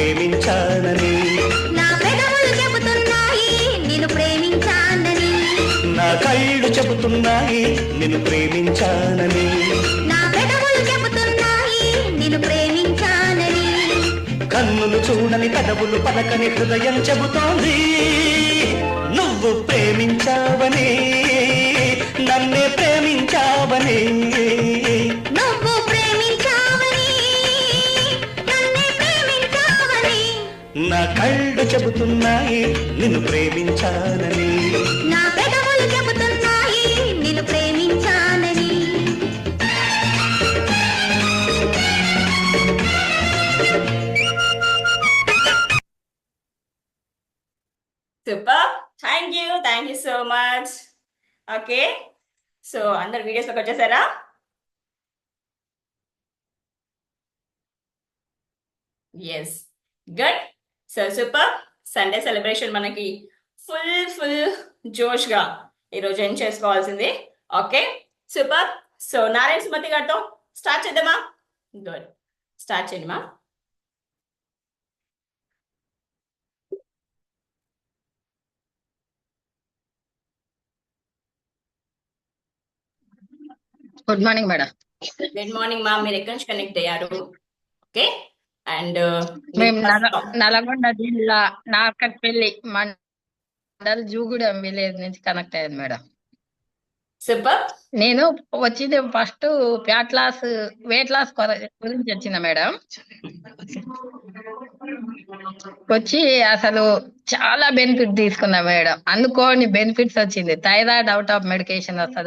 ప్రేమించానని. నా పెదవులు చెబుతున్నాయి నిన్ను ప్రేమించానని. నా కళ్ళు చెబుతున్నాయి నిన్ను ప్రేమించానని. నా పెదవులు చెబుతున్నాయి నిన్ను ప్రేమించానని. కన్నులు చూడని పెదవులు పలకని హృదయం చెబుతోంది నువ్వు ప్రేమించావని, నన్నే ప్రేమించావని. నువ్వు ప్రేమించావని నన్నే ప్రేమించావని. నా కళ్ళు చెబుతున్నాయి నిన్ను ప్రేమించానని. నా పెదవులు చెబుతున్నాయి నిన్ను ప్రేమించానని. Super, thank you so much. Okay, so అందరు వీడియోస్లోకి వచ్చేసారా? Yes, good. So super. Sunday celebration మనకి ఫుల్ జోష్గా ఈరోజు ఎండ్ చేసుకోవాల్సింది. Okay, super. So Narayana Sumathi గారితో స్టార్ట్ చేద్దామా? గుడ్, స్టార్ట్ చేయండి మా. Good morning madam. Good morning మా. మీరు ఎక్కడి నుంచి కనెక్ట్ అయ్యారు? ఓకే, అండ్ మేము నల్గొండ జిల్లా నార్కట్పల్లి మండల్ జూగూడెం విలేజ్ నుంచి కనెక్ట్ అయ్యాను మేడం. సూపర్. నేను వచ్చింది ఫస్ట్ వెయిట్ లాస్ గురించి వచ్చిన మేడం. వచ్చి అసలు చాలా బెనిఫిట్ తీసుకున్నా మేడం. అనుకోని బెనిఫిట్స్ వచ్చింది. థైరాయిడ్ అవుట్ ఆఫ్ మెడికేషన్ వస్తుంది